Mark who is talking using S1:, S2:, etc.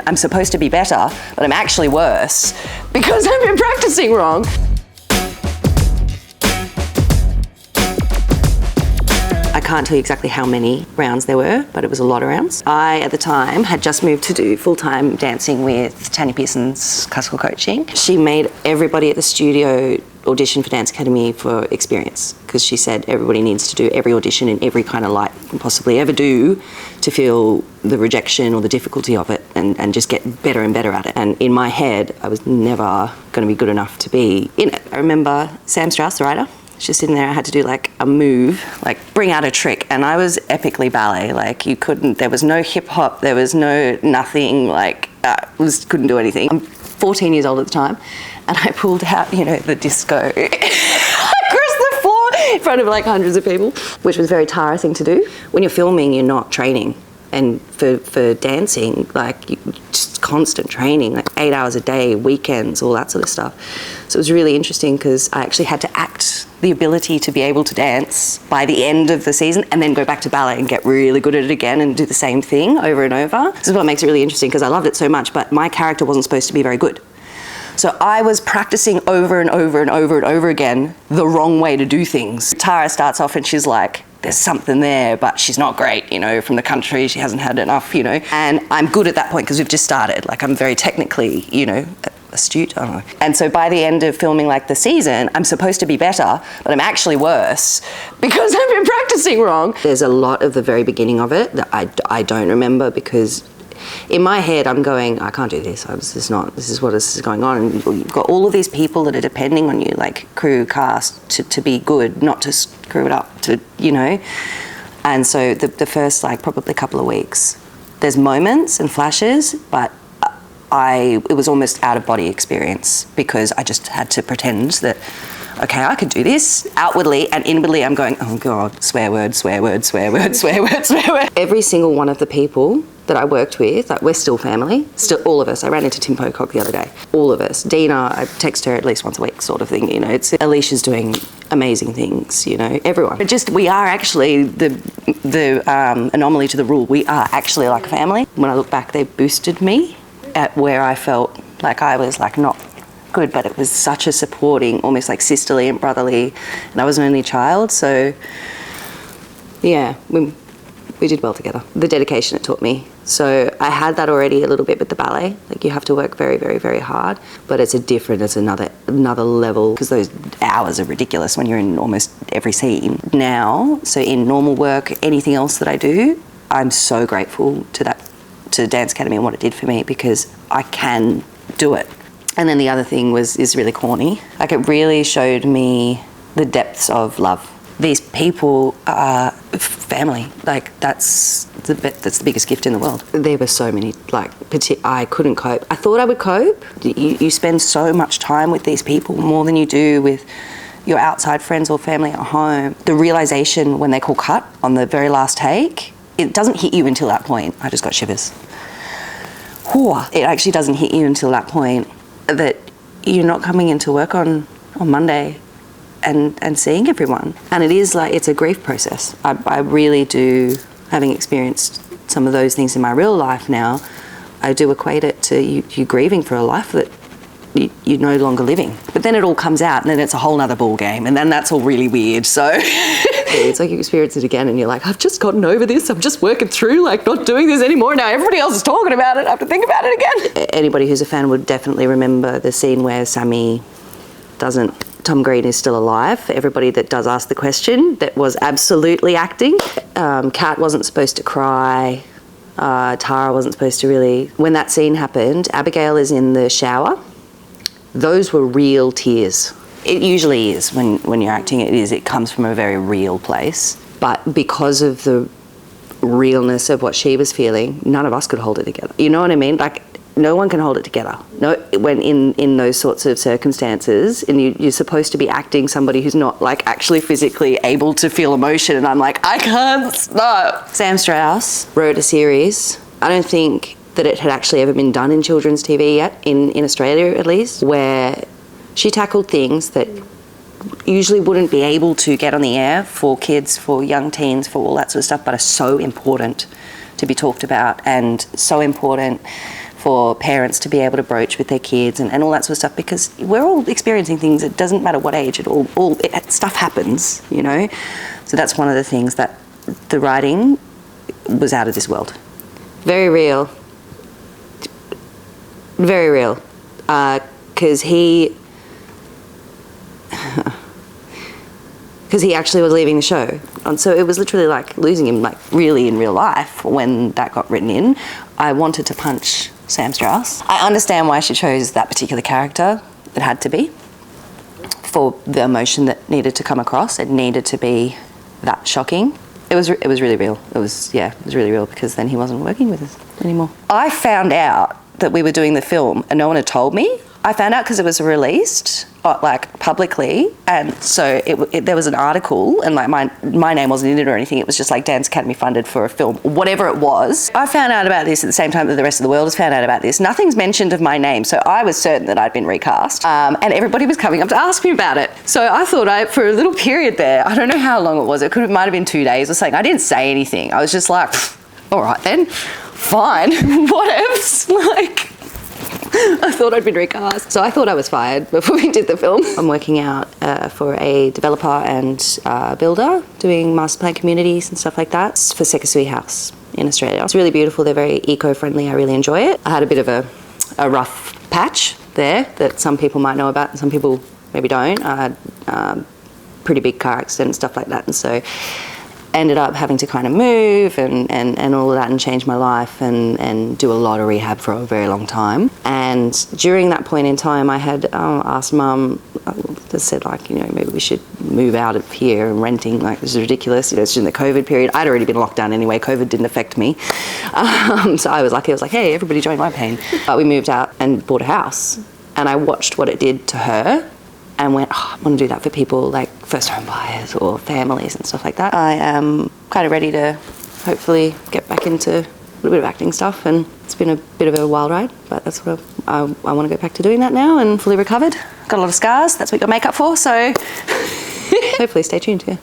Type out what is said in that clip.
S1: I'm supposed to be better, but I'm actually worse because I've been practicing wrong. I can't tell you exactly how many rounds there were, but it was a lot of rounds. I, at the time, had just moved to do full-time dancing with Tanya Pearson's classical coaching. She made everybody at the studio audition for Dance Academy for experience, because she said everybody needs to do every audition in every kind of light you can possibly ever do to feel the rejection or the difficulty of it and just get better and better at it. And in my head, I was never going to be good enough to be in it. I remember Sam Strauss, the writer, she's sitting there, I had to do like a move, like bring out a trick, and I was epically ballet, like you couldn't, there was no hip hop, there was no nothing, like couldn't do anything. I'm 14 years old at the time, and I pulled out, you know, the disco across the floor in front of like hundreds of people, which was a very Tara thing to do. When you're filming, you're not training. And for dancing, like just constant training, like 8 hours a day, weekends, all that sort of stuff. So it was really interesting because I actually had to act the ability to be able to dance by the end of the season and then go back to ballet and get really good at it again and do the same thing over and over. This is what makes it really interesting because I loved it so much, but my character wasn't supposed to be very good. So I was practicing over and over and over and over again the wrong way to do things. Tara starts off and she's like, there's something there, but she's not great, you know, from the country, she hasn't had enough, you know. And I'm good at that point because we've just started. Like I'm very technically, you know, astute, I don't know. And so by the end of filming like the season, I'm supposed to be better, but I'm actually worse because I've been practicing wrong. There's a lot of the very beginning of it that I don't remember because in my head, I'm going, I can't do this. This is what is going on. And you've got all of these people that are depending on you, like crew, cast, to be good, not to screw it up, to, you know. And so the first, like, probably couple of weeks, there's moments and flashes, but it was almost out of body experience because I just had to pretend that, okay, I could do this. Outwardly and inwardly, I'm going, oh God, swear word, swear word, swear word, swear word, swear word. Every single one of the people that I worked with, like we're still family, still all of us. I ran into Tim Pocock the other day. All of us. Dina, I text her at least once a week sort of thing, you know. It's Alicia's doing amazing things, you know, everyone. But just, we are actually the anomaly to the rule. We are actually like a family. When I look back, they boosted me at where I felt like I was like not good, but it was such a supporting, almost like sisterly and brotherly, and I was an only child, so yeah, we did well together. The dedication it taught me. So I had that already a little bit with the ballet. Like you have to work very, very, very hard, but it's another level because those hours are ridiculous when you're in almost every scene. Now, so in normal work, anything else that I do, I'm so grateful to Dance Academy and what it did for me because I can do it. And then the other thing is really corny. Like it really showed me the depths of love. These people are family. Like that's the biggest gift in the world. There were so many, like I couldn't cope. I thought I would cope. You spend so much time with these people, more than you do with your outside friends or family at home. The realization when they call cut on the very last take, it doesn't hit you until that point. I just got shivers. It actually doesn't hit you until that point that you're not coming into work on Monday and seeing everyone. And it is like, it's a grief process. I really do, having experienced some of those things in my real life now, I do equate it to you grieving for a life that you're no longer living. But then it all comes out and then it's a whole nother ball game and then that's all really weird, so. It's like you experience it again and you're like, I've just gotten over this, I'm just working through, like not doing this anymore. Now everybody else is talking about it, I have to think about it again. Anybody who's a fan would definitely remember the scene where Sammy Tom Green is still alive. For everybody that does ask the question, that was absolutely acting. Kat wasn't supposed to cry. Tara wasn't supposed to really. When that scene happened, Abigail is in the shower. Those were real tears. It usually is when you're acting, it comes from a very real place. But because of the realness of what she was feeling, none of us could hold it together. You know what I mean? Like, no one can hold it together. No, when in those sorts of circumstances, and you're supposed to be acting somebody who's not like actually physically able to feel emotion, and I'm like, I can't stop. Sam Strauss wrote a series. I don't think that it had actually ever been done in children's TV yet, in Australia at least, where she tackled things that usually wouldn't be able to get on the air for kids, for young teens, for all that sort of stuff, but are so important to be talked about and so important for parents to be able to broach with their kids and all that sort of stuff, because we're all experiencing things. It doesn't matter what age, stuff happens, you know. So that's one of the things that the writing was out of this world. Very real. Very real. Because he actually was leaving the show. And so it was literally like losing him, like really in real life when that got written in. I wanted to punch Sam Strauss. I understand why she chose that particular character. It had to be. For the emotion that needed to come across, it needed to be that shocking. It was really real. It was really real, because then he wasn't working with us anymore. I found out that we were doing the film and no one had told me. I found out because it was released, like, publicly, and so there was an article, and like my name wasn't in it or anything. It was just like Dance Academy funded for a film, whatever it was. I found out about this at the same time that the rest of the world has found out about this. Nothing's mentioned of my name, so I was certain that I'd been recast, and everybody was coming up to ask me about it. So I thought for a little period there, I don't know how long it was. It might have been 2 days or something. I didn't say anything. I was just like, all right then, fine, whatevs, like. I thought I'd been recast. So I thought I was fired before we did the film. I'm working out for a developer and builder, doing master plan communities and stuff like that for Sekisui House in Australia. It's really beautiful. They're very eco-friendly. I really enjoy it. I had a bit of a rough patch there that some people might know about and some people maybe don't. I had pretty big car accident and stuff like that. And so ended up having to kind of move and all of that and change my life and do a lot of rehab for a very long time. And during that point in time, I had asked Mum, just said, like, you know, maybe we should move out of here and renting, like, this is ridiculous. You know, it's during the COVID period. I'd already been locked down anyway. COVID didn't affect me. So I was like, hey, everybody join my pain. But we moved out and bought a house. And I watched what it did to her and went, I want to do that for people like first home buyers or families and stuff like that. I am kind of ready to hopefully get back into a little bit of acting stuff, and it's been a bit of a wild ride, but that's what I want to go back to doing that now, and fully recovered. Got a lot of scars, that's what you got makeup for, so hopefully stay tuned, yeah.